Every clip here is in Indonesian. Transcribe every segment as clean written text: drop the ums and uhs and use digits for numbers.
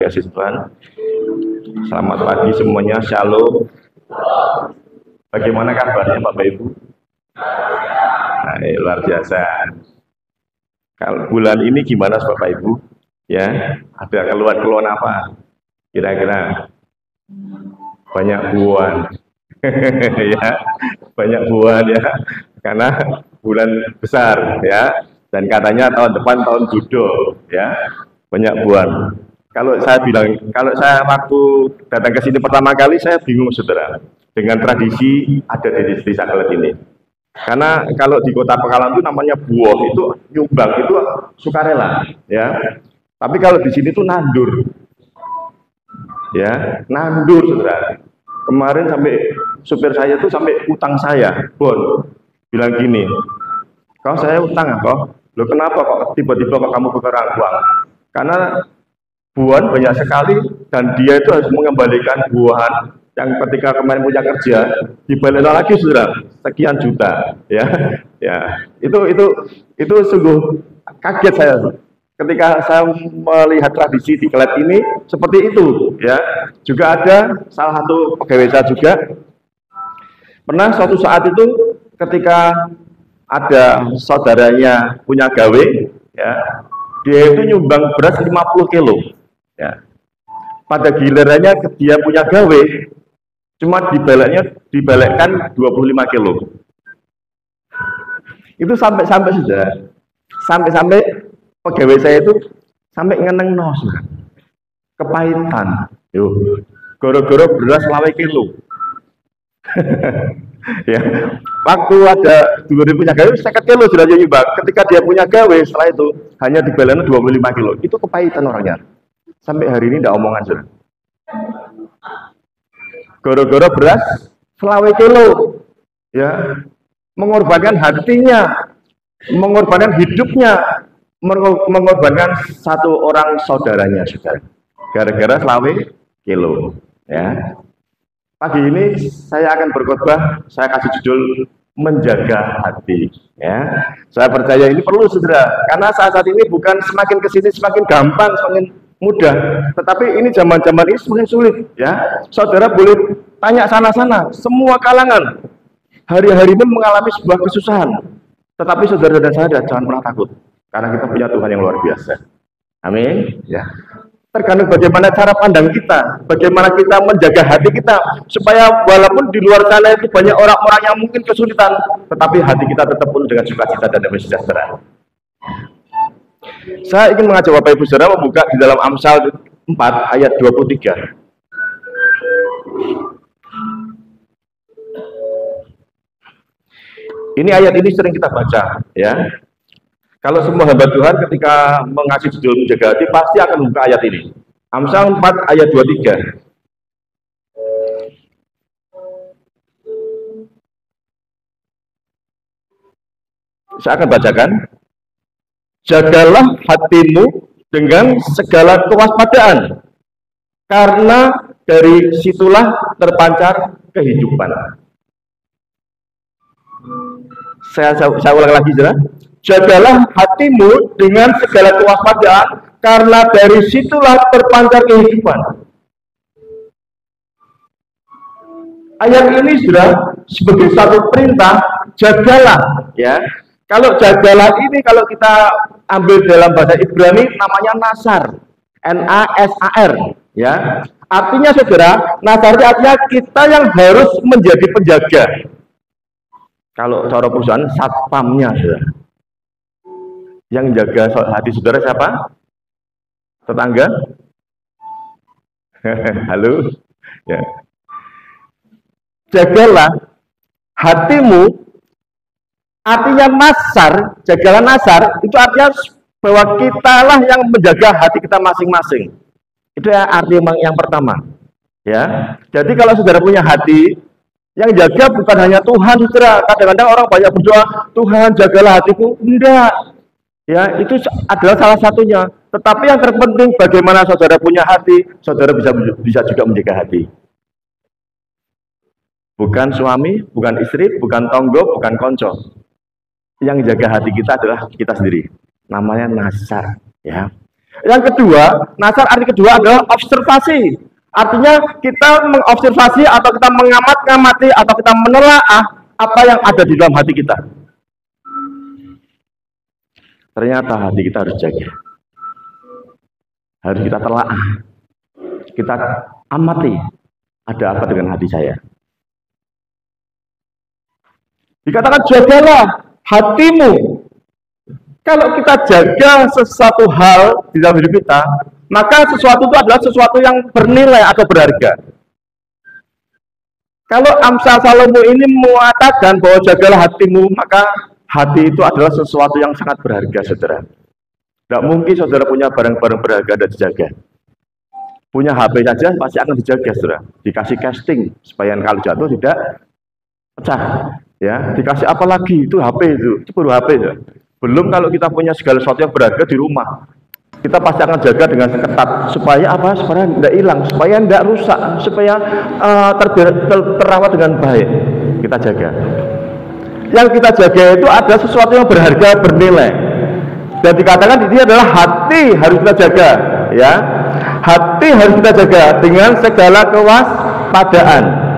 dikasih Tuhan. Selamat pagi semuanya, Shalom. Bagaimana kabarnya Bapak Ibu? Nah, luar biasa. Kalau bulan ini gimana Bapak Ibu? Ya, ada keluhan-keluhan apa? Kira-kira banyak buah. Ya, banyak buah ya. Karena bulan besar ya. Dan katanya tahun depan tahun judo ya. Banyak buah. Kalau saya bilang, kalau saya waktu datang ke sini pertama kali saya bingung saudara dengan tradisi ada di desa Kelet ini. Karena kalau di Kota Pekalongan itu namanya buah itu nyumbang itu sukarela ya. Tapi kalau di sini tuh nandur. Ya, nandur saudara. Kemarin sampai supir saya tuh sampai utang saya, Bon, bilang gini, kau saya utang apa? Loh kenapa kok tiba-tiba kok kamu kekurangan uang? Karena buah banyak sekali dan dia itu harus mengembalikan buahan yang ketika kemarin punya kerja dibalik lagi sudah sekian juta, ya, ya itu sungguh kaget saya ketika saya melihat tradisi di Kelet ini seperti itu, ya. Juga ada salah satu pegawai saya juga pernah suatu saat itu ketika ada saudaranya punya gawe, ya, dia itu nyumbang beras 50 kilo, ya. Pada gilirannya dia punya gawe, cuma dibalikkan 25 kilo. Itu sampai sudah, sampai pegawai saya itu sampai ngeneng nos, kepahitan, yuk, goro-goro beras 20 kilo. Ya, waktu ada dulu dia punya gawe 50 kilo sudah nyumbang. Ketika dia punya gawe setelah itu hanya dibalenya 25 kilo. Itu kepahitan orangnya. Sampai hari ini tidak omongan sudah. Goro-goro beras 20 kilo, ya, mengorbankan hatinya, mengorbankan hidupnya, mengorbankan satu orang saudaranya sudah. Gara-gara 20 kilo, ya. Pagi ini saya akan berkhotbah, saya kasih judul menjaga hati, ya. Saya percaya ini perlu saudara, karena saat ini bukan semakin kesini semakin gampang, semakin mudah, tetapi ini zaman-zaman ini semakin sulit, ya. Saudara boleh tanya sana-sana, semua kalangan hari-hari ini mengalami sebuah kesusahan, tetapi saudara dan saya jangan pernah takut, karena kita punya Tuhan yang luar biasa. Amin. Ya. Tergantung bagaimana cara pandang kita, bagaimana kita menjaga hati kita, supaya walaupun di luar sana itu banyak orang-orang yang mungkin kesulitan, tetapi hati kita tetap penuh dengan sukacita dan damai sejahtera. Saya ingin mengajak Bapak Ibu Saudara membuka di dalam Amsal 4 ayat 23. Ini ayat ini sering kita baca, ya. Kalau semua hamba Tuhan ketika mengasih judul menjaga hati pasti akan membuka ayat ini. Amsal 4 ayat 23. Saya akan bacakan. Jagalah hatimu dengan segala kewaspadaan, karena dari situlah terpancar kehidupan. Saya ulang lagi, saudara. Jagalah hatimu dengan segala kewaspadaan, karena dari situlah terpancar kehidupan. Ayat ini sudah sebagai satu perintah, jagalah, ya. Kalau jagalah ini kalau kita ambil dalam bahasa Ibrani namanya nasar, N-A-S-A-R, ya. Artinya saudara, nasar artinya kita yang harus menjadi penjaga. Kalau cara perusahaan satpamnya, saudara. Yang jaga hati saudara siapa? Tetangga? Halo? Ya. Jagalah hatimu, artinya nasar, jagalah nasar, itu artinya bahwa kitalah yang menjaga hati kita masing-masing. Itu ya arti yang pertama. Ya. Jadi kalau saudara punya hati, yang jaga bukan hanya Tuhan, saudara. Kadang-kadang orang banyak berdoa, Tuhan jagalah hatiku. Enggak. Ya, itu adalah salah satunya. Tetapi yang terpenting bagaimana saudara punya hati, saudara bisa juga menjaga hati. Bukan suami, bukan istri, bukan tonggo, bukan konco. Yang jaga hati kita adalah kita sendiri. Namanya nasar, ya. Yang kedua, nazar arti kedua adalah observasi. Artinya kita mengobservasi atau kita mengamati atau kita menelaah apa yang ada di dalam hati kita. Ternyata hati kita harus jaga. Harus kita telaah. Kita amati ada apa dengan hati saya. Dikatakan jagalah hatimu. Kalau kita jaga sesuatu hal di dalam hidup kita, maka sesuatu itu adalah sesuatu yang bernilai atau berharga. Kalau Amsal Salomo ini mengatakan bahwa jagalah hatimu, maka hati itu adalah sesuatu yang sangat berharga, saudara. Tidak mungkin saudara punya barang-barang berharga dan dijaga. Punya HP saja pasti akan dijaga, saudara. Dikasih casting supaya kalau jatuh tidak pecah. Ya, dikasih apa lagi? Itu HP itu baru HP ya. Belum kalau kita punya segala sesuatu yang berharga di rumah, kita pasti akan jaga dengan ketat supaya apa? Supaya tidak hilang, supaya tidak rusak, supaya terawat dengan baik. Kita jaga. Yang kita jaga itu ada sesuatu yang berharga, bernilai. Dan dikatakan di sini adalah hati harus kita jaga, ya. Hati harus kita jaga dengan segala kewaspadaan.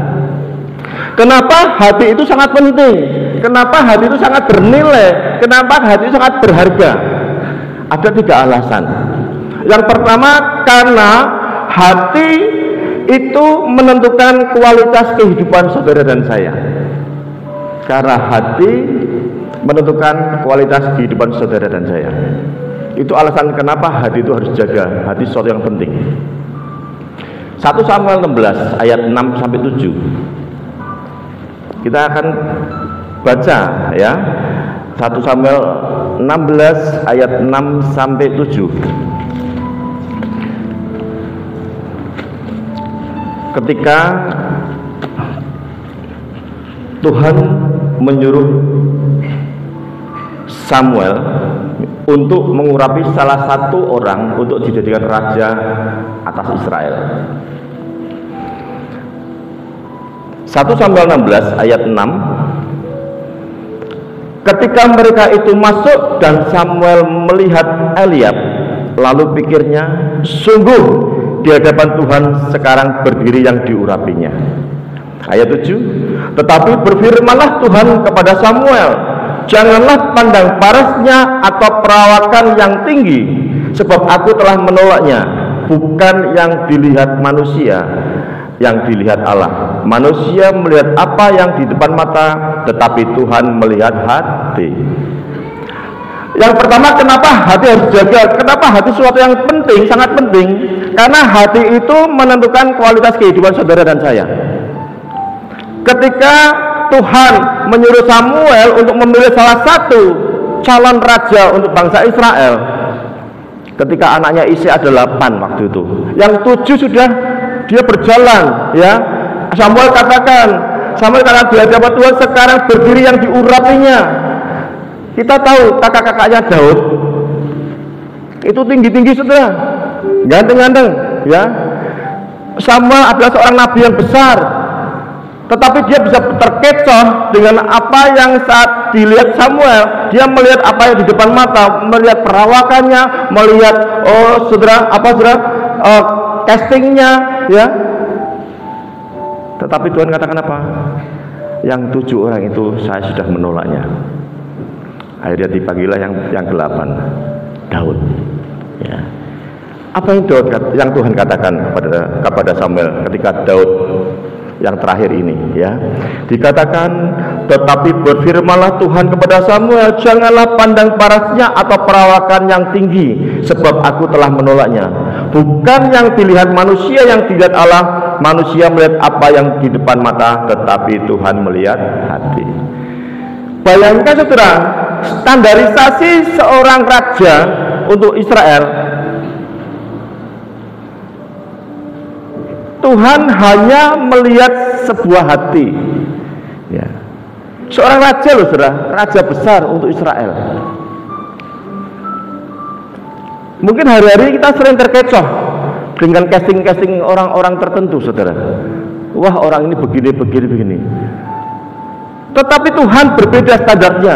Kenapa hati itu sangat penting? Kenapa hati itu sangat bernilai? Kenapa hati itu sangat berharga? Ada 3 alasan. Yang pertama, karena hati itu menentukan kualitas kehidupan saudara dan saya. Karena hati menentukan kualitas kehidupan saudara dan saya. Itu alasan kenapa hati itu harus jaga. Hati sesuatu yang penting. 1 Samuel 16 ayat 6 sampai 7. Kita akan baca ya. 1 Samuel 16 ayat 6 sampai 7. Ketika Tuhan menyuruh Samuel untuk mengurapi salah satu orang untuk dijadikan raja atas Israel. 1 Samuel 16 ayat 6. Ketika mereka itu masuk dan Samuel melihat Eliab, lalu pikirnya, sungguh di hadapan Tuhan sekarang berdiri yang diurapinya. Ayat 7. Tetapi berfirmanlah Tuhan kepada Samuel, janganlah pandang parasnya atau perawakan yang tinggi, sebab aku telah menolaknya. Bukan yang dilihat manusia, yang dilihat Allah. Manusia melihat apa yang di depan mata, tetapi Tuhan melihat hati. Yang pertama, kenapa hati harus jaga? Kenapa hati sesuatu yang penting, sangat penting? Karena hati itu menentukan kualitas kehidupan saudara dan saya. Ketika Tuhan menyuruh Samuel untuk memilih salah satu calon raja untuk bangsa Israel, ketika anaknya Isai ada 8 waktu itu, yang 7 sudah dia berjalan, ya. Samuel katakan di hadapan Tuhan sekarang berdiri yang diurapinya. Kita tahu kakak-kakaknya Daud itu tinggi-tinggi, saudara, ganteng-ganteng, ya. Samuel adalah seorang nabi yang besar, tetapi dia bisa terkecoh dengan apa yang saat dilihat Samuel. Dia melihat apa yang di depan mata, melihat perawakannya, melihat castingnya, ya. Tetapi Tuhan katakan apa? Yang 7 orang itu saya sudah menolaknya. Akhirnya dipanggillah yang 8, Daud. Ya. Apa yang Tuhan katakan kepada Samuel ketika Daud yang terakhir ini, ya? Dikatakan, tetapi berfirmanlah Tuhan kepada Samuel, janganlah pandang parasnya atau perawakan yang tinggi, sebab aku telah menolaknya. Bukan yang dilihat manusia, yang dilihat Allah. Manusia melihat apa yang di depan mata, tetapi Tuhan melihat hati. Bayangkan, saudara, standarisasi seorang raja untuk Israel, Tuhan hanya melihat sebuah hati, ya. Seorang raja loh, saudara, raja besar untuk Israel. Mungkin hari-hari kita sering terkecoh dengan casting-casting orang-orang tertentu, saudara. Wah, orang ini begini. Tetapi Tuhan berbeda standarnya.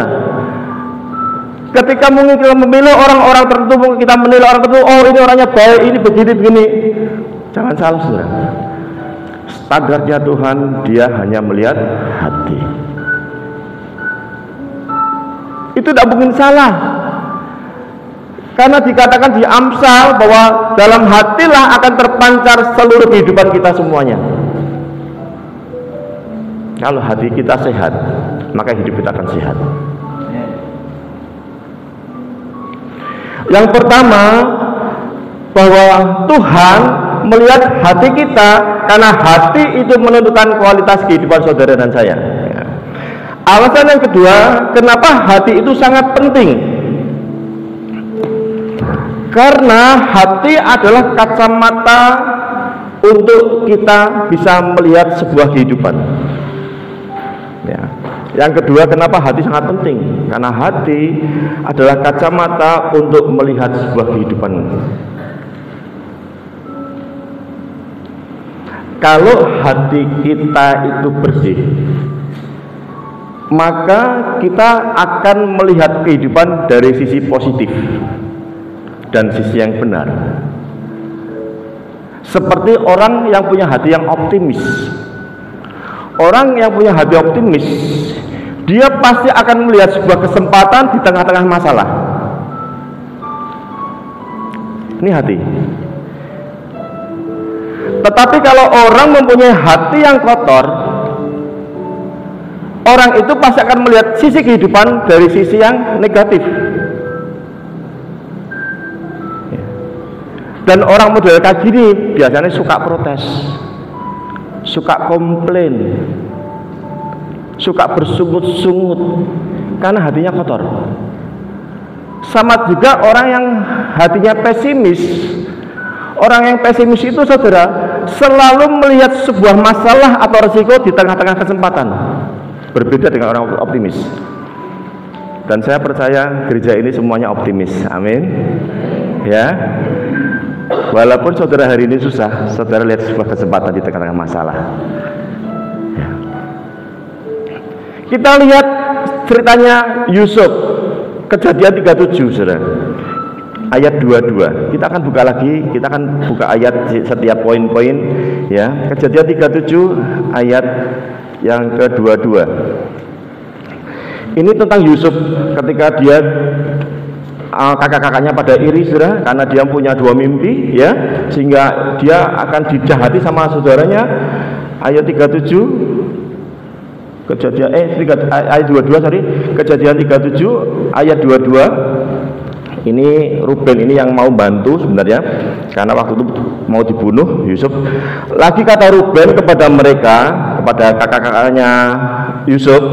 Ketika mungkin kita memilih orang-orang tertentu, mungkin kita menilai orang tertentu, oh ini orangnya baik, ini begini. Jangan salah, saudara. Standarnya Tuhan, dia hanya melihat hati. Itu tidak mungkin salah. Karena dikatakan di Amsal bahwa dalam hatilah akan terpancar seluruh kehidupan kita semuanya. Kalau hati kita sehat, maka hidup kita akan sehat. Yang pertama, bahwa Tuhan melihat hati kita, karena hati itu menentukan kualitas kehidupan saudara dan saya. Alasan yang kedua, kenapa hati itu sangat penting? Karena hati adalah kacamata untuk kita bisa melihat sebuah kehidupan. Ya. Yang kedua, kenapa hati sangat penting? Karena hati adalah kacamata untuk melihat sebuah kehidupan. Kalau hati kita itu bersih, maka kita akan melihat kehidupan dari sisi positif dan sisi yang benar. Seperti orang yang punya hati yang optimis. Orang yang punya hati optimis, dia pasti akan melihat sebuah kesempatan di tengah-tengah masalah. Ini hati. Tetapi kalau orang mempunyai hati yang kotor, orang itu pasti akan melihat sisi kehidupan dari sisi yang negatif. Dan orang model kayak gini biasanya suka protes, suka komplain, suka bersungut-sungut karena hatinya kotor. Sama juga orang yang hatinya pesimis. Orang yang pesimis itu, saudara, selalu melihat sebuah masalah atau resiko di tengah-tengah kesempatan. Berbeda dengan orang optimis. Dan saya percaya gereja ini semuanya optimis. Amin. Ya. Walaupun saudara hari ini susah, saudara lihat sebuah kesempatan di tengah-tengah masalah. Ya. Kita lihat ceritanya Yusuf, Kejadian 37, saudara. Ayat 22. Kita akan buka lagi, kita akan buka ayat setiap poin-poin, ya. Kejadian 37 ayat yang ke-22. Ini tentang Yusuf ketika dia kakak-kakaknya pada iri, saudara, karena dia punya dua mimpi, ya, sehingga dia akan dijahati sama saudaranya. Ayat 37 ayat 22, sorry. Kejadian 37 ayat 22. Ini Ruben ini yang mau bantu sebenarnya, karena waktu itu mau dibunuh Yusuf. Lagi kata Ruben kepada mereka, kepada kakak-kakaknya Yusuf,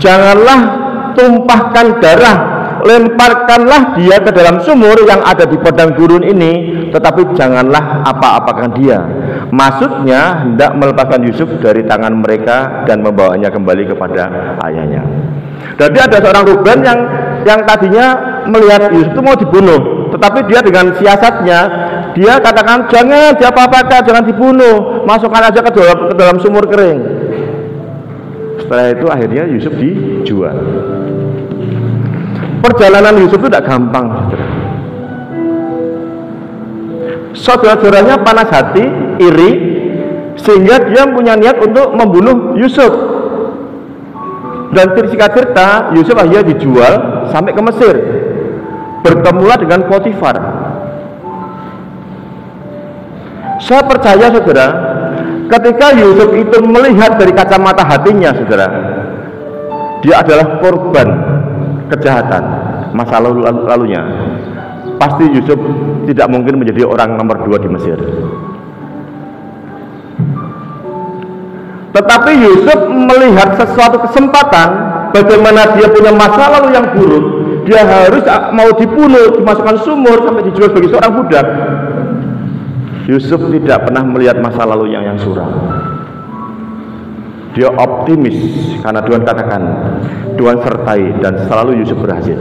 janganlah tumpahkan darah, lemparkanlah dia ke dalam sumur yang ada di padang gurun ini, tetapi janganlah apa-apakan dia. Maksudnya hendak melepaskan Yusuf dari tangan mereka dan membawanya kembali kepada ayahnya. Jadi ada seorang Ruben yang tadinya melihat Yusuf itu mau dibunuh, tetapi dia dengan siasatnya dia katakan jangan diapa-apakan, jangan dibunuh, masukkan aja ke dalam sumur kering. Setelah itu akhirnya Yusuf dijual. Perjalanan Yusuf itu tidak gampang, saudara-saudaranya panas hati, iri, sehingga dia punya niat untuk membunuh Yusuf. Dan singkat cerita, Yusuf akhirnya dijual sampai ke Mesir. Bertemulah dengan Potifar. Saya percaya, saudara, ketika Yusuf itu melihat dari kacamata hatinya, saudara, dia adalah korban kejahatan masa lalunya. Pasti Yusuf tidak mungkin menjadi orang nomor 2 di Mesir. Tetapi Yusuf melihat sesuatu kesempatan, bagaimana dia punya masa lalu yang buruk, dia harus mau dibunuh, dimasukkan sumur, sampai dijual sebagai seorang budak. Yusuf tidak pernah melihat masa lalu yang suram. Dia optimis karena Tuhan katakan, Tuhan sertai, dan selalu Yusuf berhasil.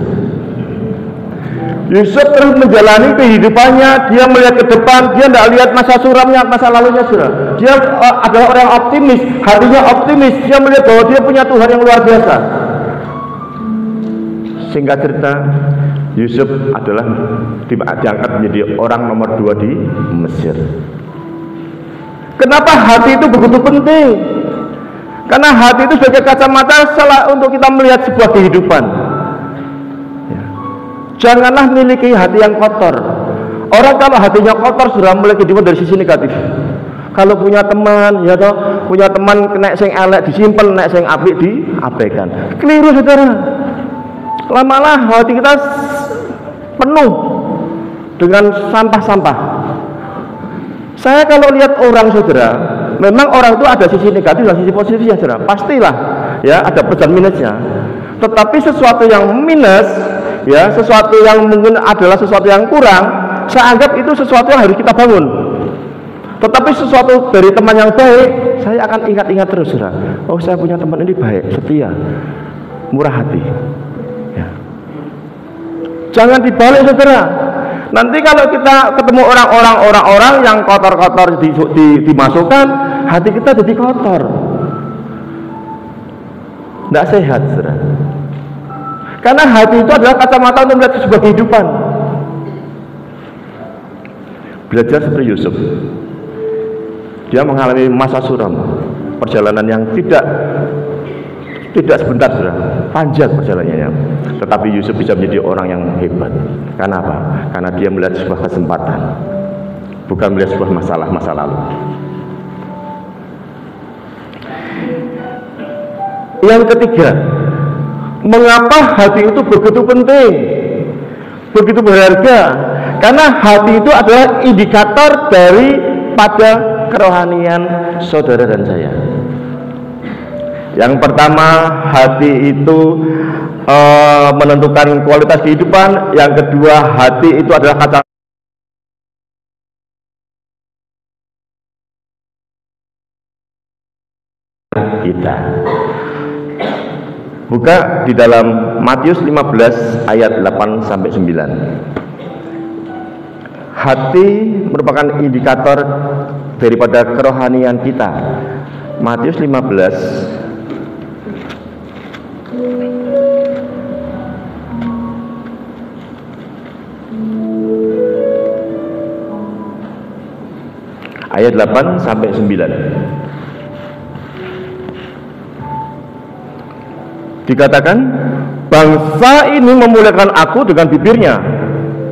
Yusuf terus menjalani kehidupannya, dia melihat ke depan, dia tidak lihat masa suramnya, masa lalunya, saudara. Dia adalah orang yang optimis, hatinya optimis, dia melihat bahwa dia punya Tuhan yang luar biasa. Singkat cerita, Yusuf adalah diangkat menjadi orang nomor 2 di Mesir. Kenapa hati itu begitu penting? Karena hati itu sebagai kacamata untuk kita melihat sebuah kehidupan. Ya. Janganlah miliki hati yang kotor. Orang kalau hatinya kotor sudah mulai kehidupan dari sisi negatif. Kalau punya teman, ya toh, punya teman kena sing elek disimpen, nek sing apik diabaikan. Keliru saudara. Lama-lama hati kita penuh dengan sampah-sampah. Saya kalau lihat orang saudara, memang orang itu ada sisi negatif dan sisi positifnya saudara. Pastilah, ya ada plus dan minusnya. Tetapi sesuatu yang minus, ya sesuatu yang mungkin adalah sesuatu yang kurang, saya anggap itu sesuatu yang harus kita bangun. Tetapi sesuatu dari teman yang baik, saya akan ingat-ingat terus saudara. Oh, saya punya teman ini baik, setia, murah hati. Ya. Jangan dibalik saudara. Nanti kalau kita ketemu orang-orang yang kotor-kotor dimasukkan, hati kita jadi kotor. Tidak sehat saudara. Karena hati itu adalah kacamata untuk melihat sebuah kehidupan. Belajar seperti Yusuf. Dia mengalami masa suram, perjalanan yang tidak sebentar sudah, panjang perjalanannya. Tetapi Yusuf bisa menjadi orang yang hebat. Karena apa? Karena dia melihat sebuah kesempatan, bukan melihat sebuah masalah masa lalu. Yang ketiga, mengapa hati itu begitu penting, begitu berharga? Karena hati itu adalah indikator daripada kerohanian saudara dan saya. Yang pertama, hati itu menentukan kualitas kehidupan. Yang kedua, hati itu adalah kata kita. Buka di dalam Matius 15 ayat 8 sampai 9. Hati merupakan indikator daripada kerohanian kita. Matius 15 ayat 8 sampai 9. Dikatakan, bangsa ini memuliakan aku dengan bibirnya,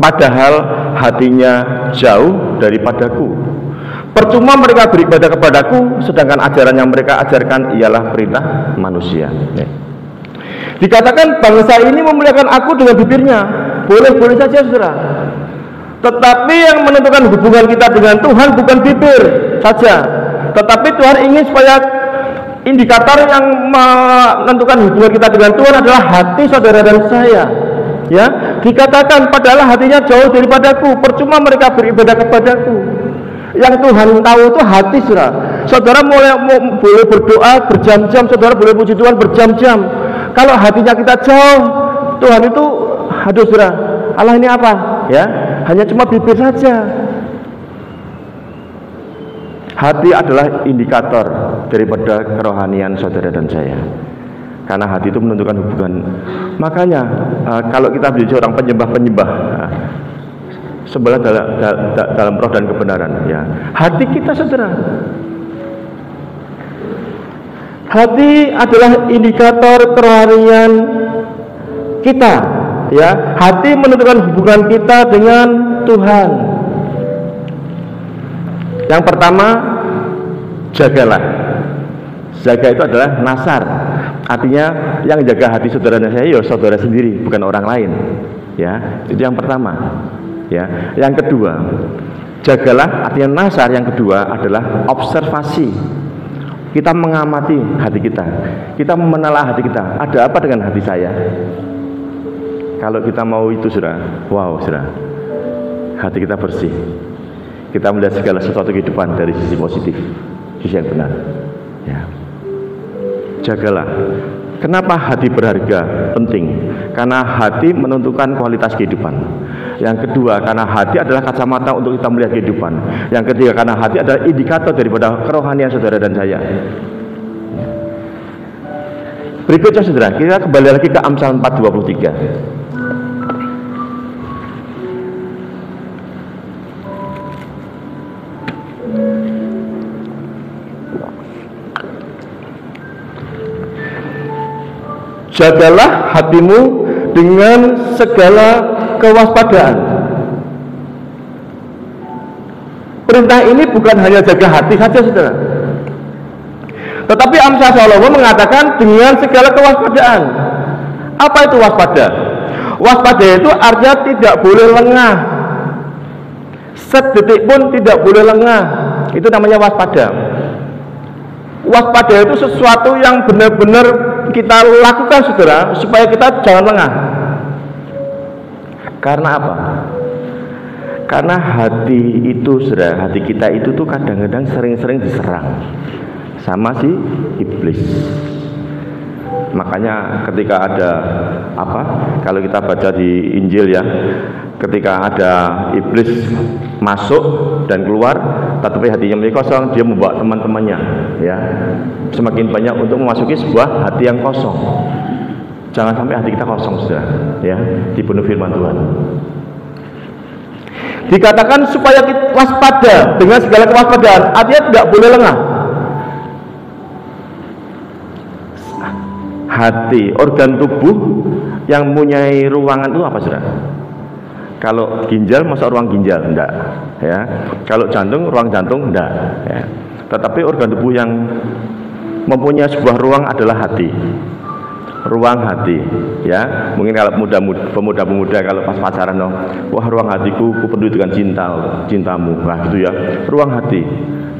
padahal hatinya jauh daripadaku. Percuma mereka beribadah kepadaku, sedangkan ajaran yang mereka ajarkan ialah perintah manusia. Dikatakan bangsa ini memuliakan aku dengan bibirnya. Boleh-boleh saja saudara. Tetapi yang menentukan hubungan kita dengan Tuhan bukan bibir saja, tetapi Tuhan ingin supaya indikator yang menentukan hubungan kita dengan Tuhan adalah hati saudara dan saya. Ya, dikatakan padahal hatinya jauh daripadaku, percuma mereka beribadah kepadaku. Yang Tuhan tahu itu hati saudara. Saudara boleh berdoa berjam-jam, saudara boleh puji Tuhan berjam-jam. Kalau hatinya kita jauh, Tuhan itu, aduh saudara, Allah ini apa? Ya, hanya cuma bibir saja. Hati adalah indikator daripada kerohanian saudara dan saya. Karena hati itu menentukan hubungan. Makanya kalau kita menjadi orang penyembah-penyembah, sebelah dalam roh dan kebenaran, ya, hati kita saudara. Hati adalah indikator kerohanian kita, ya. Hati menentukan hubungan kita dengan Tuhan. Yang pertama, jagalah. Jaga itu adalah nasar. Artinya yang jaga hati saudara dan saya, ya saudara sendiri, bukan orang lain. Ya, itu yang pertama. Ya, yang kedua, jagalah. Artinya nasar yang kedua adalah observasi. Kita mengamati hati kita. Kita menelaah hati kita. Ada apa dengan hati saya? Kalau kita mau itu sudah, wow sudah, hati kita bersih. Kita melihat segala sesuatu kehidupan dari sisi positif, sisi yang benar. Ya. Jagalah. Kenapa hati berharga? Penting. Karena hati menentukan kualitas kehidupan. Yang kedua, karena hati adalah kacamata untuk kita melihat kehidupan. Yang ketiga, karena hati adalah indikator daripada kerohanian saudara dan saya. Berikutnya saudara, kita kembali lagi ke Amsal 4:23. jagalah hatimu dengan segala kewaspadaan. Perintah ini bukan hanya jaga hati saja, saudara, tetapi Amsal Salomo mengatakan dengan segala kewaspadaan. Apa itu waspada? Waspada itu artinya tidak boleh lengah, sedetik pun tidak boleh lengah. Itu namanya waspada. Waspada itu sesuatu yang benar-benar kita lakukan, saudara, supaya kita jangan lengah. Karena apa? Karena hati itu, saudara, hati kita itu tuh kadang-kadang sering-sering diserang sama si iblis. Makanya ketika ada kalau kita baca di Injil ya, ketika ada iblis masuk dan keluar, tetapi hatinya menjadi kosong, dia membawa teman-temannya, ya, semakin banyak untuk memasuki sebuah hati yang kosong. Jangan sampai hati kita kosong, saudara, ya, dipenuhi firman Tuhan. Dikatakan supaya kita waspada dengan segala kewaspadaan, artinya tidak boleh lengah. Hati, organ tubuh yang mempunyai ruangan itu apa, saudara? Kalau ginjal, masa ruang ginjal? Enggak, ya. Kalau jantung, ruang jantung? Enggak, ya. Tetapi organ tubuh yang mempunyai sebuah ruang adalah hati. Ruang hati, ya. Mungkin kalau pemuda-pemuda kalau pas pacaran, wah, ruang hatiku ku penuhi dengan cintamu, nah gitu ya. Ruang hati.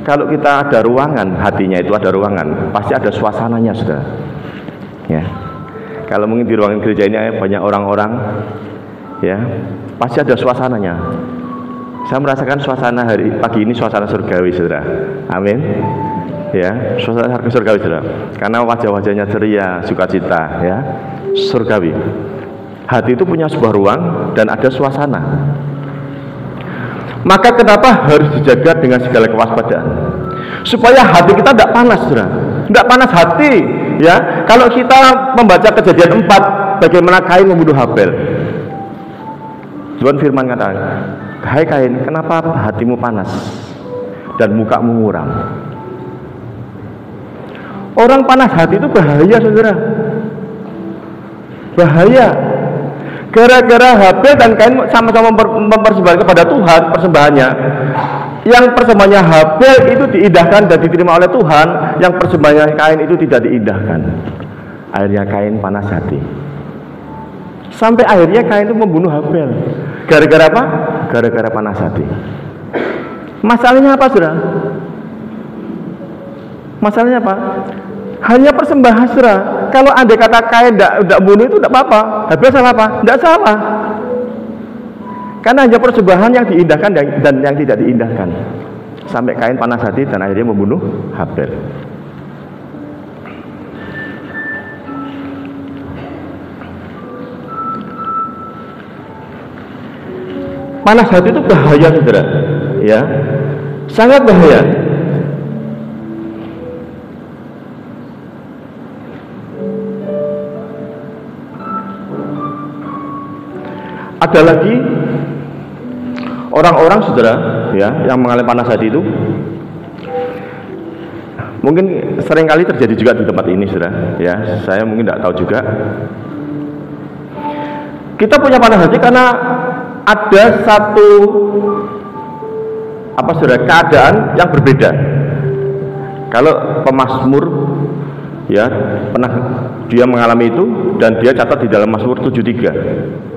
Kalau kita ada ruangan, hatinya itu ada ruangan, pasti ada suasananya, saudara. Ya, kalau mungkin di ruangan gereja ini banyak orang-orang, ya, pasti ada suasananya. Saya merasakan suasana hari pagi ini suasana surgawi, saudara. Amin. Ya, suasana surgawi, saudara. Karena wajah-wajahnya ceria, sukacita, ya, surgawi. Hati itu punya sebuah ruang dan ada suasana. Maka kenapa harus dijaga dengan segala kewaspadaan? Supaya hati kita tidak panas, saudara. Tidak panas hati. Ya, kalau kita membaca Kejadian 4, bagaimana Kain membunuh Habel. Tuhan firman kata, hai Kain, kenapa hatimu panas dan mukamu muram? Orang panas hati itu bahaya, saudara. Bahaya. Gara-gara Habel dan Kain sama-sama mempersembahkan kepada Tuhan persembahannya. Yang persembahannya Habel itu diindahkan dan diterima oleh Tuhan, yang persembahannya Kain itu tidak diindahkan. Akhirnya Kain panas hati. Sampai akhirnya Kain itu membunuh Habel. Gara-gara apa? Gara-gara panas hati. Masalahnya apa, saudara? Masalahnya apa? Hanya persembahan, saudara. Kalau andai kata Kain tidak bunuh itu tidak apa-apa. Habel salah apa? Tidak salah. Karena hanya persembahan yang diindahkan dan yang tidak diindahkan. Sampai Kain panas hati dan akhirnya membunuh Habel. Panas hati itu bahaya, saudara. Ya, sangat bahaya. Ada lagi orang-orang, saudara, ya, yang mengalami panas hati itu mungkin seringkali terjadi juga di tempat ini, saudara. Ya, saya mungkin tidak tahu juga. Kita punya panas hati karena ada satu saudara, keadaan yang berbeda. Kalau pemazmur, ya, pernah dia mengalami itu dan dia catat di dalam Mazmur 73.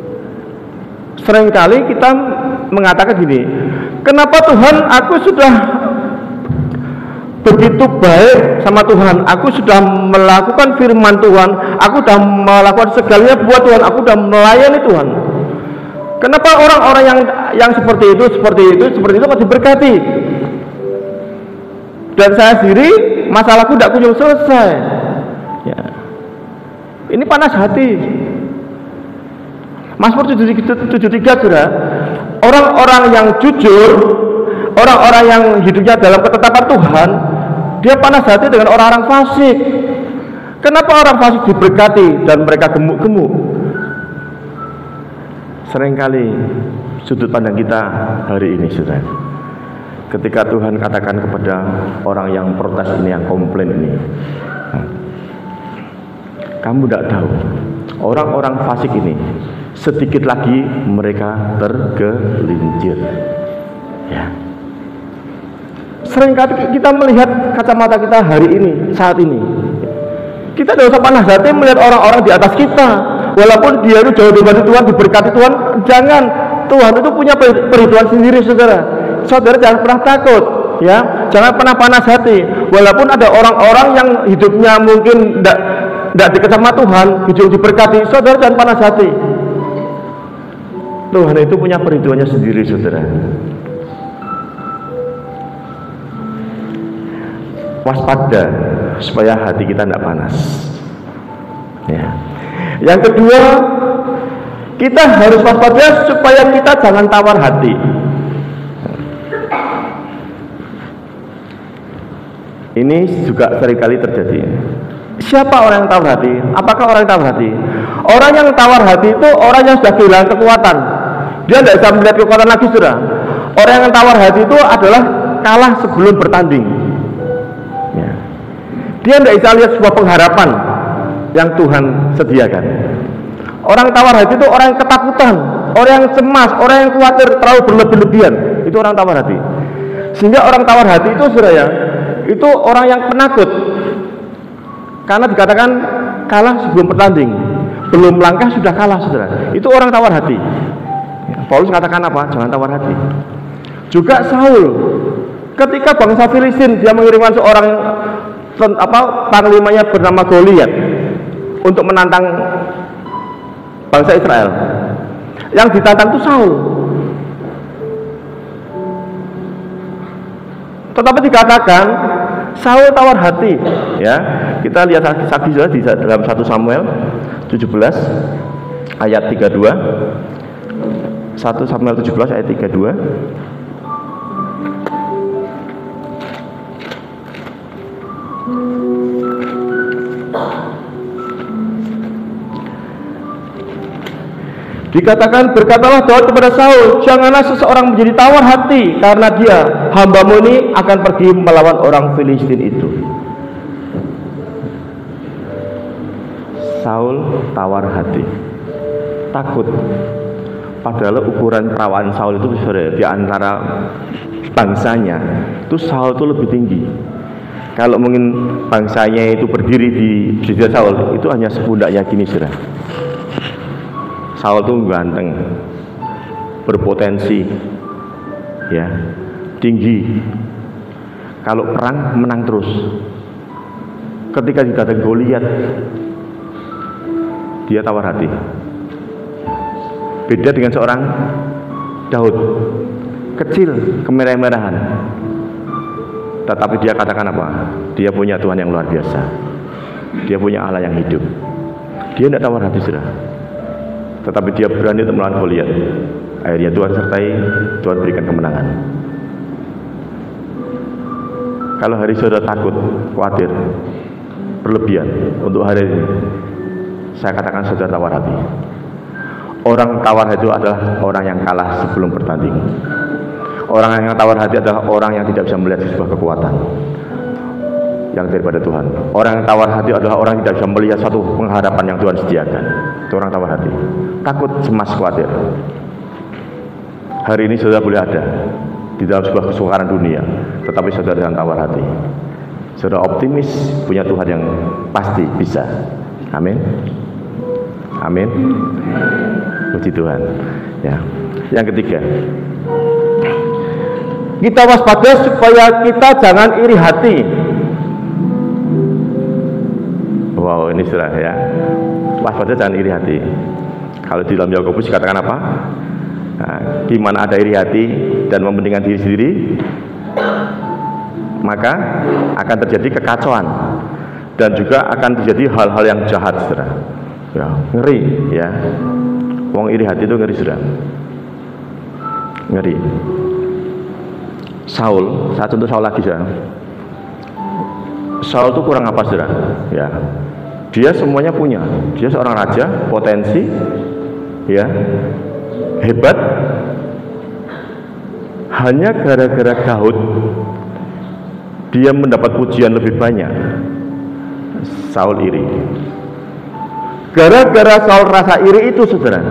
Seringkali kita mengatakan gini, kenapa Tuhan, aku sudah begitu baik sama Tuhan, aku sudah melakukan firman Tuhan, aku sudah melakukan segalanya buat Tuhan, aku sudah melayani Tuhan. Kenapa orang-orang yang seperti itu masih diberkati? Dan saya sendiri masalahku tidak kunjung selesai. Ya. Ini panas hati. Mazmur 73, saudara. Orang-orang yang jujur, orang-orang yang hidupnya dalam ketetapan Tuhan, dia panas hati dengan orang-orang fasik. Kenapa orang fasik diberkati dan mereka gemuk-gemuk? Seringkali sudut pandang kita hari ini, saudara, ketika Tuhan katakan kepada orang yang protes ini, yang komplain ini, Kamu tidak tahu, orang-orang fasik ini sedikit lagi mereka tergelincir. Ya. Seringkali kita melihat kacamata kita hari ini, saat ini. Kita tidak usah panas hati melihat orang-orang di atas kita, walaupun dia itu jauh dari Tuhan, diberkati Tuhan. Jangan, Tuhan itu punya perhitungan sendiri, saudara. Saudara jangan pernah takut, ya. Jangan pernah panas hati, walaupun ada orang-orang yang hidupnya mungkin tidak dekat sama Tuhan, hidup diberkati. Saudara jangan panas hati. Tuhan itu punya perhitungannya sendiri, saudara. Waspada supaya hati kita tidak panas. Ya. Yang kedua, kita harus waspada supaya kita jangan tawar hati. Ini juga seringkali terjadi. Siapa orang yang tawar hati? Apakah orang yang tawar hati? Orang yang tawar hati itu orang yang sudah kehilangan kekuatan. Dia tidak bisa melihat kekuatan lagi, saudara. Orang yang tawar hati itu adalah kalah sebelum bertanding. Ya. Dia tidak bisa lihat sebuah pengharapan yang Tuhan sediakan. Orang tawar hati itu orang yang ketakutan, orang yang cemas, orang yang khawatir, terlalu berlebih-lebihan. Itu orang tawar hati. Sehingga orang tawar hati itu, saudara, itu orang yang penakut. Karena dikatakan kalah sebelum bertanding, belum langkah sudah kalah, saudara. Itu orang tawar hati. Paulus katakan apa? Jangan tawar hati. Juga Saul, ketika bangsa Filistin dia mengirimkan seorang panglimanya bernama Goliat untuk menantang bangsa Israel. Yang ditantang itu Saul. Tetapi dikatakan Saul tawar hati, ya. Kita lihat saksi di dalam 1 Samuel 17 ayat 32. 1 Samuel 17 ayat 32. Dikatakan, berkatalah Daud kepada Saul, janganlah seseorang menjadi tawar hati, karena dia, hambamu ini akan pergi melawan orang Filistin itu. Saul tawar hati, takut. Padahal ukuran perawan Saul itu, saudara, di antara bangsanya itu Saul itu lebih tinggi. Kalau mungkin bangsanya itu berdiri di sisi Saul, itu hanya sepundaknya gini, saudara. Saul itu ganteng, berpotensi, ya, tinggi. Kalau perang menang terus. Ketika didatang Goliat, dia tawar hati. Beda dengan seorang Daud, kecil, kemerah-merahan, tetapi dia katakan apa? Dia punya Tuhan yang luar biasa. Dia punya Allah yang hidup. Dia tidak tawar hati, saudara. Tetapi dia berani untuk melawan Goliat. Akhirnya Tuhan sertai, Tuhan berikan kemenangan. Kalau hari saudara takut, khawatir, berlebihan untuk hari ini, saya katakan saudara tawar hati. Orang tawar hati itu adalah orang yang kalah sebelum bertanding. Orang yang tawar hati adalah orang yang tidak bisa melihat sebuah kekuatan yang daripada Tuhan. Orang yang tawar hati adalah orang yang tidak bisa melihat satu pengharapan yang Tuhan sediakan. Itu orang tawar hati, takut, cemas, khawatir. Hari ini saudara boleh ada di dalam sebuah kesukaran dunia, tetapi saudara jangan tawar hati. Saudara optimis, punya Tuhan yang pasti bisa. Amin. Amin. Puji Tuhan. Ya. Yang ketiga, kita waspada supaya kita jangan iri hati. Wow, ini sudah, ya. Waspada jangan iri hati. Kalau di dalam Yakobus dikatakan apa? Nah, di mana ada iri hati dan mementingkan diri sendiri, maka akan terjadi kekacauan dan juga akan terjadi hal-hal yang jahat, saudara. Ya, ngeri, ya. Wong iri hati itu ngeri, saudara. Ngeri. Saul, saya contoh Saul lagi, saudara. Saul itu kurang apa, saudara? Ya. Dia semuanya punya. Dia seorang raja, potensi, ya, hebat. Hanya gara-gara Daud dia mendapat pujian lebih banyak. Saul iri. Gara-gara Saul rasa iri itu, saudara,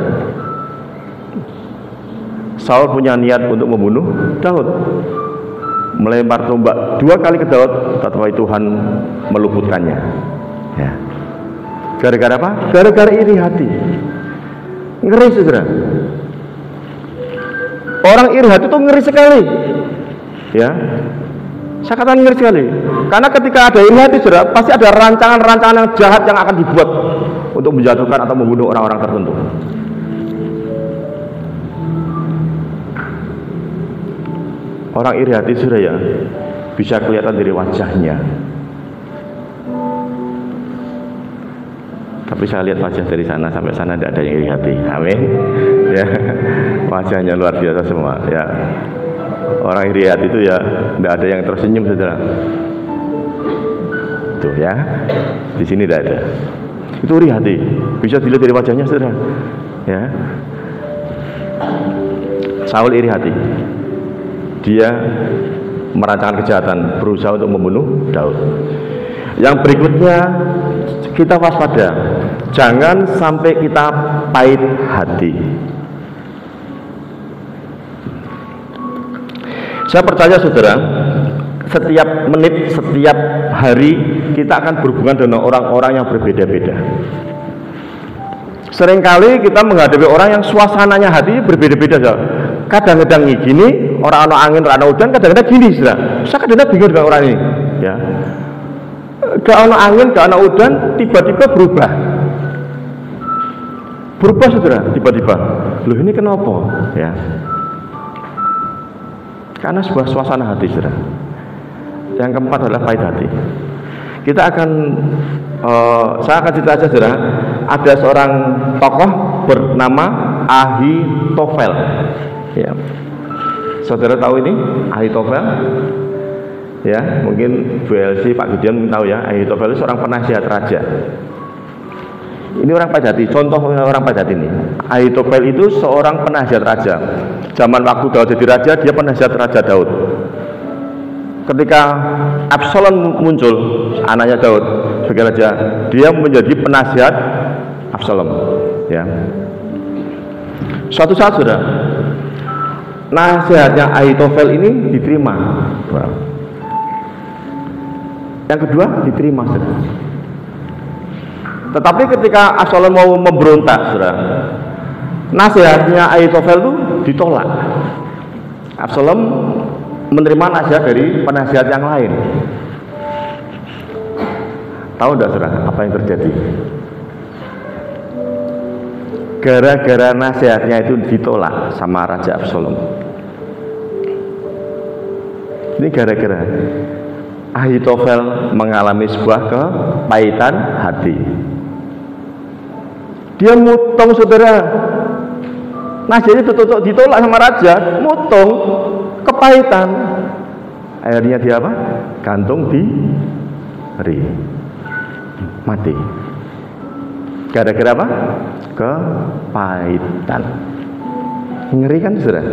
Saul punya niat untuk membunuh Daud, melempar tombak 2 kali ke Daud, tetapi Tuhan meluputkannya. Ya. Gara-gara apa? Gara-gara iri hati. Ngeri, saudara. Orang iri hati itu ngeri sekali. Ya, saya katakan ngeri sekali. Karena ketika ada iri hati, saudara, pasti ada rancangan-rancangan yang jahat yang akan dibuat untuk menjatuhkan atau membunuh orang-orang tertentu. Orang iri hati, saudara, ya, bisa kelihatan dari wajahnya. Tapi saya lihat wajah dari sana sampai sana tidak ada yang iri hati. Amin. Ya, wajahnya luar biasa semua. Ya, orang iri hati itu ya tidak ada yang tersenyum, saudara. Tuh ya, di sini tidak ada. Itu iri hati, bisa dilihat dari wajahnya, saudara. Ya, Saul iri hati. Dia merancangkan kejahatan, berusaha untuk membunuh Daud. Yang berikutnya, kita waspada, jangan sampai kita pahit hati. Saya percaya, saudara, setiap menit, setiap hari kita akan berhubungan dengan orang-orang yang berbeda-beda. Seringkali kita menghadapi orang yang suasananya hati berbeda-beda, saudara. Kadang-kadang gini, orang-orang angin, orang udan, kadang-kadang gini, saudara. Saya kadang-kadang bingung dengan orang ini, ya. Gak ada angin, gak ada udan, tiba-tiba berubah, saudara, tiba-tiba. Loh, ini kenapa? Ya, karena sebuah suasana hati, saudara. Yang keempat adalah pahit hati. Kita akan, saya akan cerita aja, saudara. Ada seorang tokoh bernama Ahitofel. Ya, saudara tahu ini Ahitofel? Ya, mungkin Bu Elsi, Pak Gideon tahu ya, Ahitofel itu seorang penasihat raja. Ini orang pahit hati, contoh orang pahit hati ini. Ahitofel itu seorang penasihat raja. Zaman waktu Daud jadi raja, dia penasihat raja Daud. Ketika Absalom muncul, anaknya Daud sebagai raja, dia menjadi penasihat Absalom. Ya. Suatu saat, saudara, nasihatnya Ahitofel ini diterima. Yang kedua diterima, saudara. Tetapi ketika Absalom mau memberontak, saudara, nasihatnya Ahitofel itu ditolak. Absalom menerima nasihat dari penasihat yang lain. Tahu tidak, saudara, apa yang terjadi? Gara-gara nasihatnya itu ditolak sama Raja Absalom. Ini gara-gara Ahitofel mengalami sebuah kepahitan hati. Dia mutong, saudara. Nasihatnya ditolak sama raja, mutong, kepahitan. Akhirnya dia apa? Gantung diri, mati. Gara-gara apa? Kepahitan. Ngeri kan, saudara?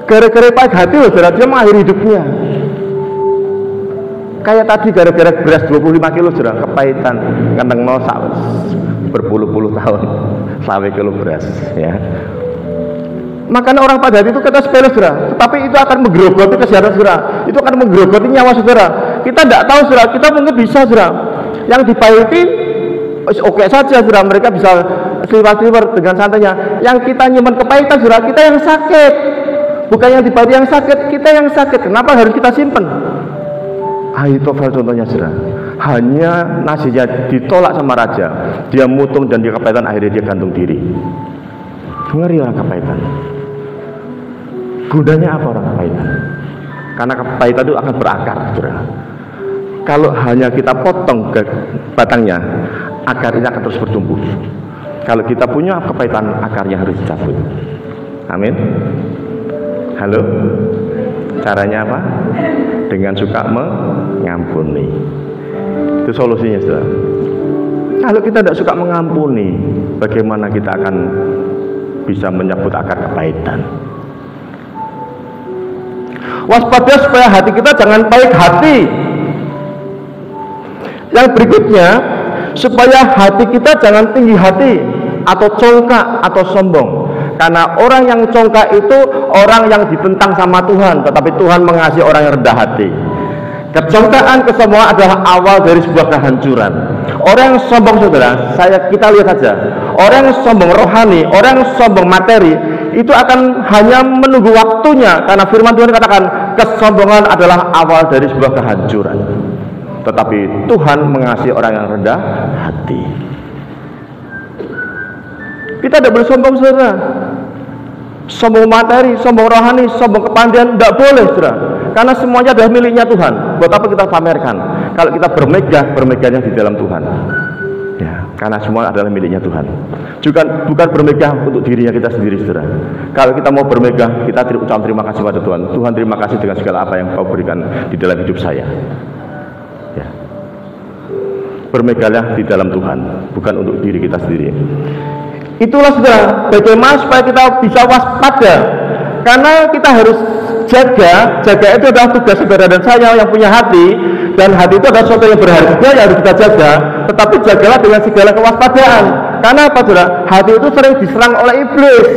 Gara-gara pahit hati, saudara, dia mengakhiri hidupnya. Kayak tadi gara-gara beras 25 kilo, saudara, kepahitan, kenteng nosak berpuluh-puluh tahun, 1 kilo beras, ya. Makanya orang pada hati itu kata sepele, saudara, tetapi itu akan menggerogoti kesehatan, saudara. Itu akan menggerogoti nyawa, saudara. Kita tidak tahu, saudara, kita mungkin bisa, saudara. Yang dipahiti, oke saja, saudara, mereka bisa seliwar-seliwar dengan santainya. Yang kita nyimpan kepahitan, saudara, kita yang sakit. Bukan yang dipahiti yang sakit, kita yang sakit. Kenapa harus kita simpan? Ahitofel contohnya, saudara, hanya nasihatnya ditolak sama raja, dia mutung dan dia kepahitan, akhirnya dia gantung diri. Ngeri orang kepahitan. Gunanya apa orang kepahitan? Karena kepahitan itu akan berakar, saudara. Kalau hanya kita potong ke batangnya, akar ini akan terus bertumbuh. Kalau kita punya kepahitan, akarnya harus dicabut. Amin. Halo, caranya apa? Dengan suka mengampuni. Itu solusinya, saudara. Kalau kita tidak suka mengampuni, bagaimana kita akan bisa menyebut akar kepahitan? Waspada supaya hati kita jangan pahit hati. Yang berikutnya, supaya hati kita jangan tinggi hati atau congkak atau sombong. Karena orang yang congkak itu orang yang ditentang sama Tuhan, tetapi Tuhan mengasihi orang yang rendah hati. Kecongkakan, kesombongan adalah awal dari sebuah kehancuran. Orang yang sombong, saudara, kita lihat saja. Orang yang sombong rohani, orang yang sombong materi, itu akan hanya menunggu waktunya. Karena firman Tuhan katakan, kesombongan adalah awal dari sebuah kehancuran. Tetapi Tuhan mengasihi orang yang rendah hati. Kita tidak boleh sombong, saudara. Sombong materi, sombong rohani, sombong kepandaian, tidak boleh, saudara. Karena semuanya adalah miliknya Tuhan. Buat apa kita pamerkan? Kalau kita bermegahnya di dalam Tuhan. Ya, karena semua adalah miliknya Tuhan. Bukan bermegah untuk dirinya kita sendiri, saudara. Kalau kita mau bermegah, kita ucap terima kasih pada Tuhan. Tuhan, terima kasih dengan segala apa yang Kau berikan di dalam hidup saya. Ya. Bermegahlah di dalam Tuhan, bukan untuk diri kita sendiri. Itulah, saudara, bagaimana supaya kita bisa waspada. Karena kita harus jaga itu adalah tugas saudara dan saya yang punya hati, dan hati itu adalah sesuatu yang berharga yang harus kita jaga. Tetapi jagalah dengan segala kewaspadaan. Karena apa, saudara? Hati itu sering diserang oleh iblis.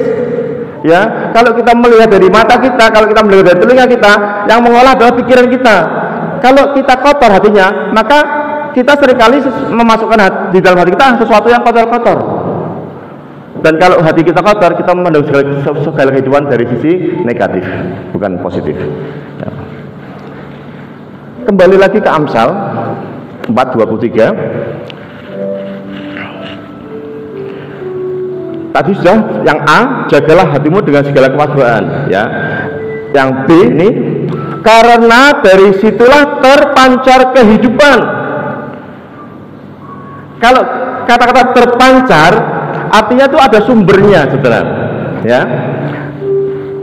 Ya, kalau kita melihat dari mata kita, kalau kita melihat dari telinga kita, yang mengolah adalah pikiran kita. Kalau kita kotor hatinya, maka kita seringkali memasukkan di dalam hati kita sesuatu yang kotor-kotor. Dan kalau hati kita kotor, kita memandang segala kehidupan dari sisi negatif, bukan positif. Ya. Kembali lagi ke Amsal 4:23. Tadi sudah yang A, jagalah hatimu dengan segala kewaspadaan. Ya. Yang B ini, karena dari situlah terpancar kehidupan. Kalau kata-kata terpancar, artinya itu ada sumbernya, saudara. Ya,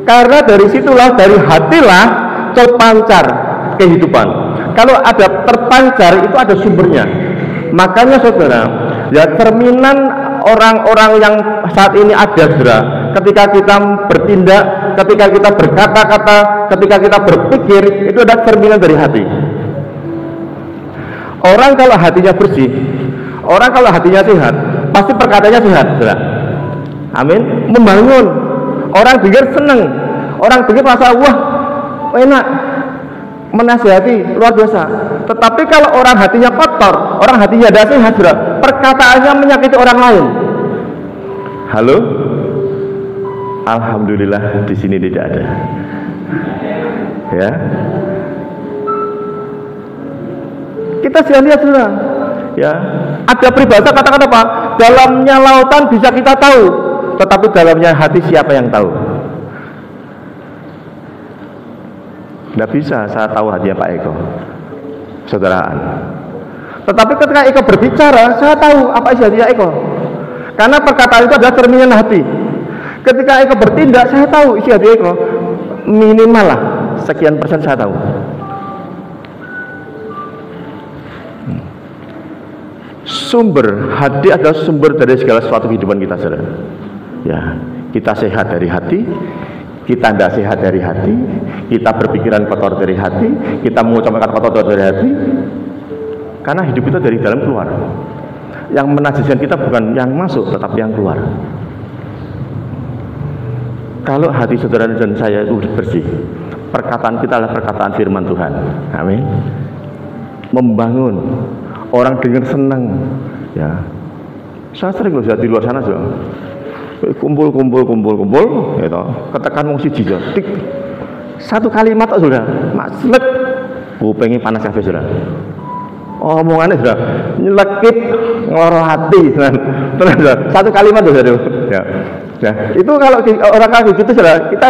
karena dari situlah, dari hatilah terpancar kehidupan. Kalau ada terpancar, itu ada sumbernya. Makanya, saudara, ya, cerminan orang-orang yang saat ini ada, saudara. Ketika kita bertindak, ketika kita berkata-kata, ketika kita berpikir, itu ada cerminan dari hati. Orang kalau hatinya bersih, orang kalau hatinya sehat, pasti perkataannya sehat, saudara. Amin. Membangun. Orang dengar senang. Orang dengar merasa wah enak, menasihati luar biasa. Tetapi kalau orang hatinya kotor, orang hatinya tidak sehat, saudara, perkataannya menyakiti orang lain. Halo. Alhamdulillah di sini tidak ada. Ya. Kita sudah lihat, saudara. Ya, ada peribahasa katakan apa? Dalamnya lautan bisa kita tahu, tetapi dalamnya hati siapa yang tahu? Tidak bisa saya tahu hatinya Pak Eko, saudaraan. Tetapi ketika Eko berbicara, saya tahu apa isi hatinya Eko. Karena perkataan itu adalah cerminan hati. Ketika Eko bertindak, saya tahu isi hati Eko. Minimal lah sekian persen saya tahu. Sumber hati adalah sumber dari segala sesuatu kehidupan kita, saudara. Ya, kita sehat dari hati, kita tidak sehat dari hati, kita berpikiran kotor dari hati, kita mengucapkan kotor dari hati. Karena hidup kita dari dalam keluar. Yang menajiskan kita bukan yang masuk, tetapi yang keluar. Kalau hati saudara dan saya itu bersih, perkataan kita adalah perkataan firman Tuhan. Amin. Membangun. Orang dengar senang, ya. Saya sering loh di luar sana juga. Kumpul, gitu. Katakan mau siji tik. Satu kalimat sudah, maksud, pengen panas kafe sudah. Omongannya sudah nyelekit ngeloro hati, sudah. Satu kalimat sudah, ya. Ya. Itu kalau orang kayak gitu sudah, kita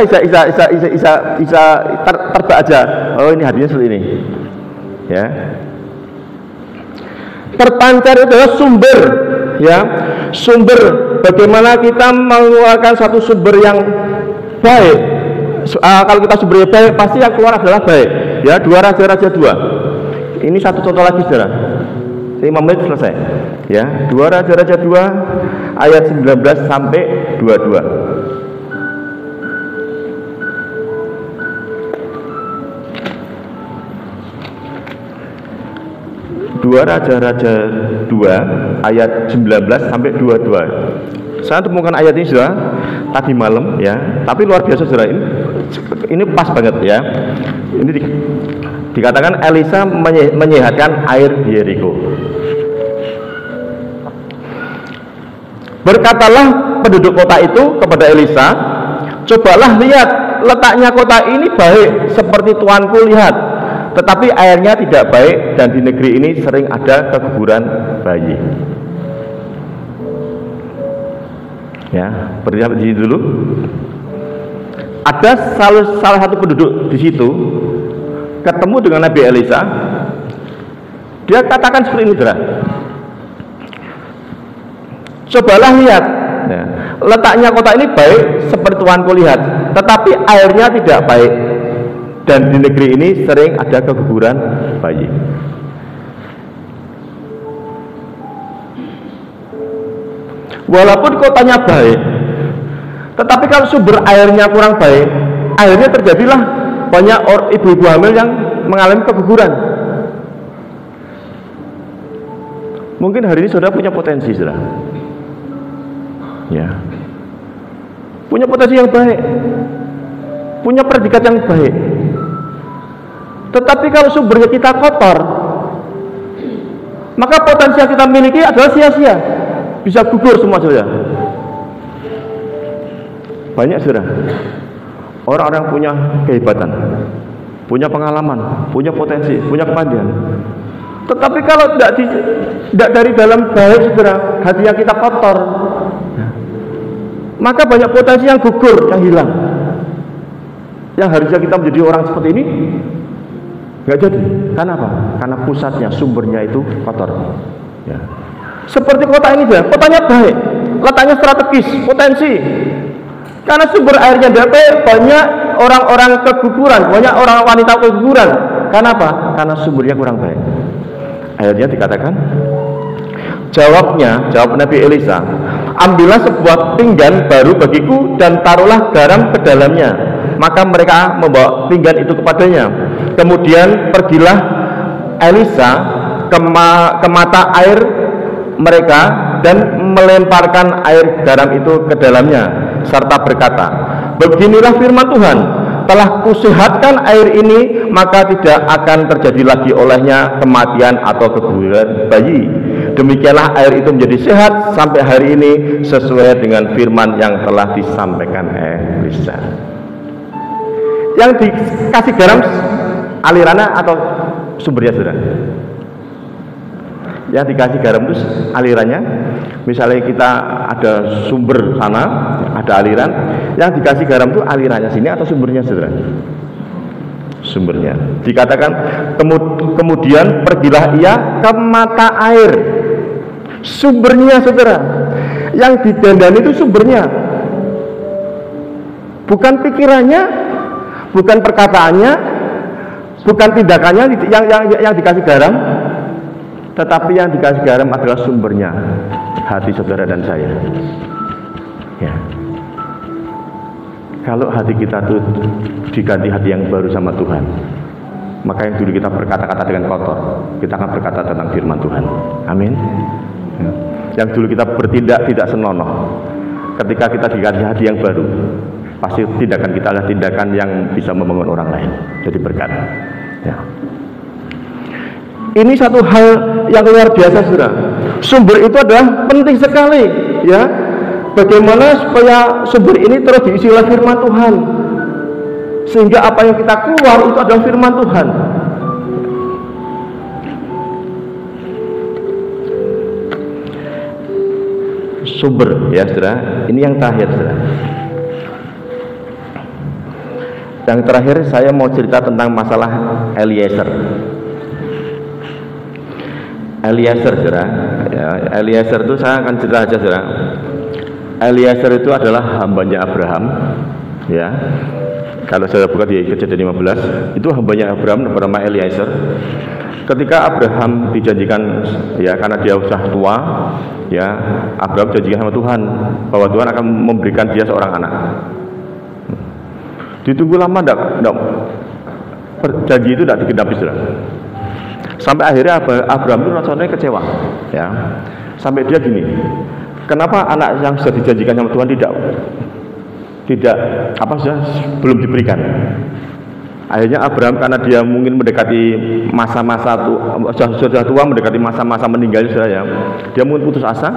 bisa terbak aja. Oh, ini hatinya seperti ini, ya. Terpancar itu adalah sumber, ya, sumber bagaimana kita mengeluarkan satu sumber yang baik. Kalau kita sumbernya baik, pasti yang keluar adalah baik. Ya, 2 Raja-Raja 2. Ini satu contoh lagi, saudara. 5 menit selesai. Ya, 2 Raja-Raja 2 ayat 19 sampai 22. 2 Raja-Raja 2 ayat 19 sampai 22. Saya temukan ayat ini sudah tadi malam ya, tapi luar biasa saudara, ini pas banget ya. Ini dikatakan Elisa menyehatkan air di Yeriko. Berkatalah penduduk kota itu kepada Elisa, cobalah lihat, letaknya kota ini baik seperti tuanku lihat, tetapi airnya tidak baik dan di negeri ini sering ada keguguran bayi. Ya, berlihat di situ dulu. Ada salah satu penduduk di situ ketemu dengan Nabi Elisa. Dia katakan seperti ini, saudara. Cobalah lihat, ya, letaknya kota ini baik seperti tuanku lihat, tetapi airnya tidak baik dan di negeri ini sering ada keguguran bayi. Walaupun kotanya baik, tetapi kalau sumber airnya kurang baik, akhirnya terjadilah banyak ibu-ibu hamil yang mengalami keguguran. Mungkin hari ini saudara punya potensi, saudara. Ya, punya potensi yang baik, punya predikat yang baik. Tetapi kalau sumbernya kita kotor, maka potensi yang kita miliki adalah sia-sia, bisa gugur semua, saudara. Banyak, saudara, orang-orang yang punya kehebatan, punya pengalaman, punya potensi, punya kepandaian. Tetapi kalau tidak dari dalam baik, saudara, hati yang kita kotor, maka banyak potensi yang gugur, yang hilang. Yang harusnya kita menjadi orang seperti ini, nggak jadi. Karena apa? Karena pusatnya, sumbernya itu kotor. Ya. Seperti kota ini, saudara, kotanya baik, letaknya strategis, potensi. Karena sumber airnya tidak baik, banyak orang-orang keguguran, banyak orang wanita keguguran. Karena apa? Karena sumbernya kurang baik. Akhirnya dikatakan, jawab Nabi Elisa, ambillah sebuah pinggan baru bagiku dan taruhlah garam ke dalamnya. Maka mereka membawa pinggan itu kepadanya. Kemudian pergilah Elisa ke mata air mereka dan melemparkan air garam itu ke dalamnya, serta berkata, beginilah firman Tuhan, telah kusehatkan air ini, maka tidak akan terjadi lagi olehnya kematian atau keguguran bayi. Demikianlah air itu menjadi sehat sampai hari ini, sesuai dengan firman yang telah disampaikan Elisa. Yang dikasih garam alirannya atau sumbernya, saudara? Yang dikasih garam itu alirannya, misalnya kita ada sumber sana, ada aliran, yang dikasih garam itu alirannya sini atau sumbernya, saudara? Sumbernya. Dikatakan kemudian pergilah ia ke mata air. Sumbernya, saudara. Yang didandani itu sumbernya, bukan pikirannya, bukan perkataannya, bukan tindakannya yang dikasih garam, tetapi yang dikasih garam adalah sumbernya, hati saudara dan saya. Ya. Kalau hati kita tuh diganti hati yang baru sama Tuhan, maka yang dulu kita berkata-kata dengan kotor, kita akan berkata tentang firman Tuhan. Amin. Ya. Yang dulu kita bertindak tidak senonoh, ketika kita diganti hati yang baru, pasti tindakan kita adalah tindakan yang bisa membangun orang lain jadi berkat. Ya. Ini satu hal yang luar biasa, saudara. Sumber itu adalah penting sekali, ya. Bagaimana supaya sumber ini terus diisi oleh firman Tuhan, sehingga apa yang kita keluar itu adalah firman Tuhan. Sumber, ya, saudara. Ini yang terakhir, saudara. Yang terakhir saya mau cerita tentang masalah Eliezer. Eliezer, saudara. Ya, Eliezer itu saya akan cerita aja, saudara. Eliezer itu adalah hambanya Abraham, ya. Kalau saya buka di Kejadian 15, itu hambanya Abraham bernama Eliezer. Ketika Abraham dijanjikan, ya, karena dia sudah tua, ya, Abraham janjikan sama Tuhan bahwa Tuhan akan memberikan dia seorang anak. Ditunggu lama, janji itu tidak digenapi, saudara. Sampai akhirnya Abraham itu rasanya kecewa, ya. Sampai dia gini, kenapa anak yang sudah dijanjikan sama Tuhan tidak belum diberikan? Akhirnya Abraham, karena dia mungkin mendekati masa-masa sudah tua, mendekati masa-masa meninggal ya, dia mungkin putus asa.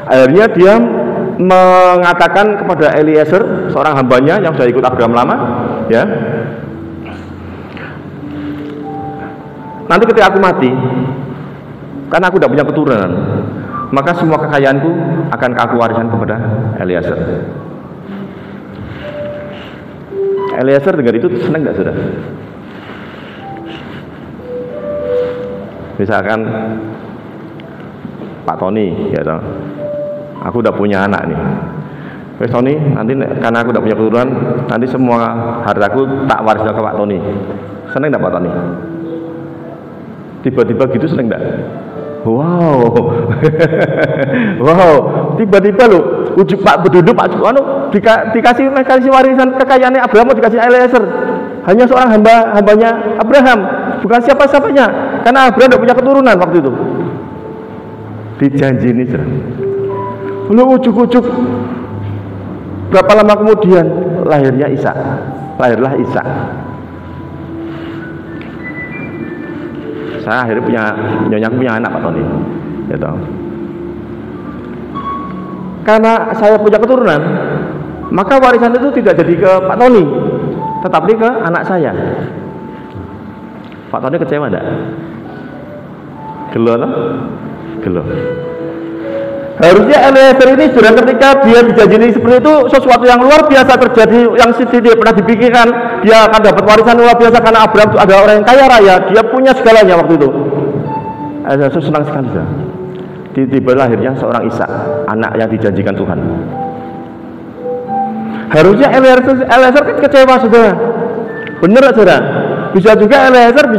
Akhirnya dia mengatakan kepada Eliezer, seorang hambanya yang sudah ikut Abraham lama, ya, nanti ketika aku mati, karena aku tidak punya keturunan, maka semua kekayaanku akan aku wariskan kepada Eliezer. Eliezer dengar itu senang nggak, saudara? Misalkan Pak Tony, ya toh, aku udah punya anak nih. Wes Tony, nanti karena aku udah punya keturunan, nanti semua hartaku tak wariskan ke Pak Tony. Senang nggak Pak Tony? Tiba-tiba gitu seneng enggak? Wow. Wow, tiba-tiba loh ujuk Pak Beduduk, Pak dikasih warisan kekayaannya Abraham, dikasih Eliezer. Hanya seorang hambanya Abraham, bukan siapa-siapanya, karena Abraham tidak punya keturunan waktu itu. Dijanji ini, lalu ujuk-ujuk berapa lama kemudian lahirlah Ishak. Saya akhirnya punya anak Pak Tony, gitu. Karena saya punya keturunan, maka warisan itu tidak jadi ke Pak Tony, tetapi ke anak saya. Pak Tony kecewa enggak? Gelo toh? Gelo. Harusnya Eliezer ini sudah, ketika dia dijanji seperti itu, sesuatu yang luar biasa terjadi, yang tidak pernah dipikirkan. Dia akan dapat warisan luar biasa karena Abraham itu ada orang yang kaya raya, dia punya segalanya waktu itu. Eliezer senang sekali. Tiba-tiba lahirnya seorang Ishak, anak yang dijanjikan Tuhan. Harusnya Eliezer kecewa, saudara. Benar, saudara. Bisa juga Eliezer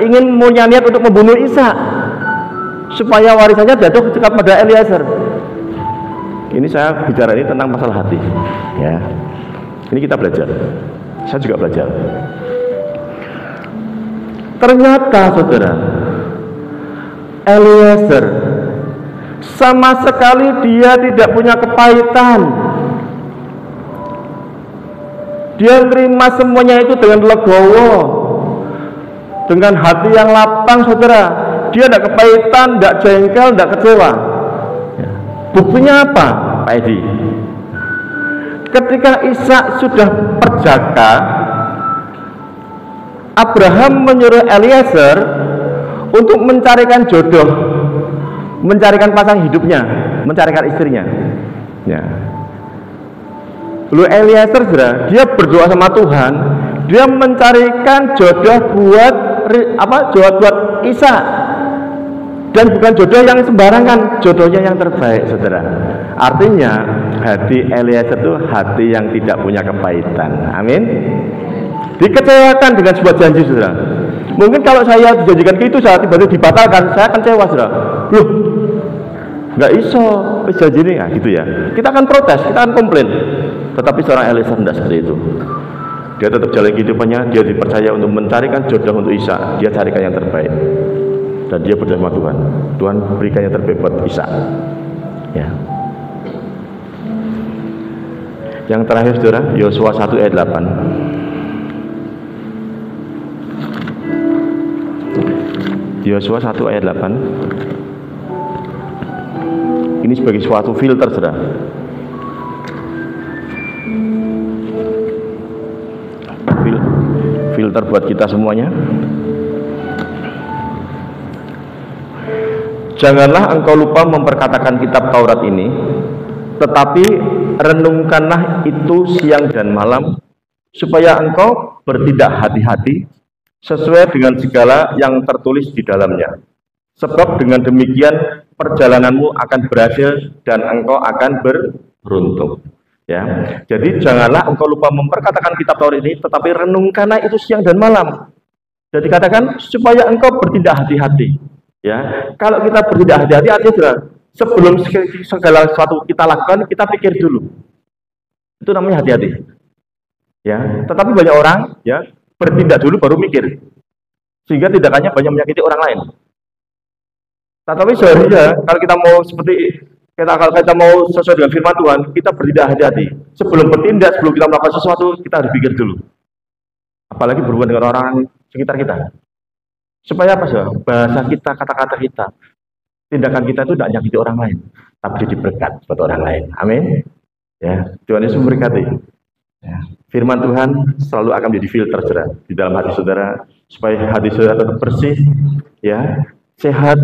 ingin punya niat untuk membunuh Ishak, supaya warisannya jatuh kepada Eliezer. Ini saya bicara ini tentang masalah hati, ya. Ini kita belajar. Saya juga belajar. Ternyata, saudara, Eliezer sama sekali dia tidak punya kepahitan. Dia menerima semuanya itu dengan legowo, dengan hati yang lapang, saudara. Dia tidak kepahitan, tidak jengkel, tidak kecewa. Buktinya apa, Pak Edi? Ketika Ishak sudah perjaka, Abraham menyuruh Eliezer untuk mencarikan jodoh, mencarikan pasang hidupnya, mencarikan istrinya. Ya. Lalu Eliezer, dia berdoa sama Tuhan, dia mencarikan jodoh buat Ishak. Dan bukan jodoh yang sembarangan, jodohnya yang terbaik, saudara. Artinya hati Eliezer itu hati yang tidak punya kepahitan. Amin. Dikecewakan dengan sebuah janji, saudara. Mungkin kalau saya dijanjikan itu, saya tiba-tiba dibatalkan, saya akan kecewa, saudara. Loh, nggak iso janji ini, nah, gitu ya. Kita akan protes, kita akan komplain. Tetapi seorang Eliezer tidak seperti itu. Dia tetap jalan kehidupannya, dia dipercaya untuk mencarikan jodoh untuk Ishak. Dia carikan yang terbaik. Dan dia berdoa sama Tuhan, Tuhan berikan yang terbaik buat Ishak. Ya. Yang terakhir, saudara, Yosua 1 ayat 8. Yosua 1 ayat 8. Ini sebagai suatu filter, saudara. Filter buat kita semuanya. Janganlah engkau lupa memperkatakan kitab Taurat ini, tetapi renungkanlah itu siang dan malam, supaya engkau bertindak hati-hati sesuai dengan segala yang tertulis di dalamnya. Sebab dengan demikian perjalananmu akan berhasil dan engkau akan beruntung. Ya, jadi janganlah engkau lupa memperkatakan kitab Taurat ini, tetapi renungkanlah itu siang dan malam. Jadi katakan supaya engkau bertindak hati-hati. Ya, kalau kita bertindak hati-hati, artinya sebelum segala sesuatu kita lakukan, kita pikir dulu. Itu namanya hati-hati. Ya, tetapi banyak orang ya bertindak dulu baru mikir. sehingga tindakannya banyak menyakiti orang lain. Tetapi seharusnya kalau kita mau seperti kalau kita mau sesuai dengan firman Tuhan, kita bertindak hati-hati. Sebelum bertindak, sebelum kita melakukan sesuatu, kita harus pikir dulu. Apalagi berhubungan dengan orang sekitar kita. Supaya apa sih? Bahasa kita, kata-kata kita, tindakan kita itu tidak menyakiti orang lain, tapi jadi berkat buat orang lain. Amin. Ya, Tuhan Yesus memberkati. Ya. Firman Tuhan selalu akan menjadi filter saudara di dalam hati saudara, supaya hati saudara tetap bersih, ya, sehat.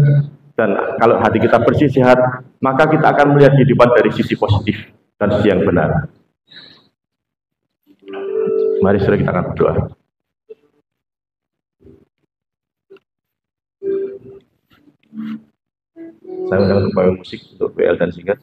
Dan kalau hati kita bersih, sehat, maka kita akan melihat kehidupan dari sisi positif dan sisi yang benar. Mari saudara kita akan berdoa. Saya undang untuk musik untuk PL dan singkat.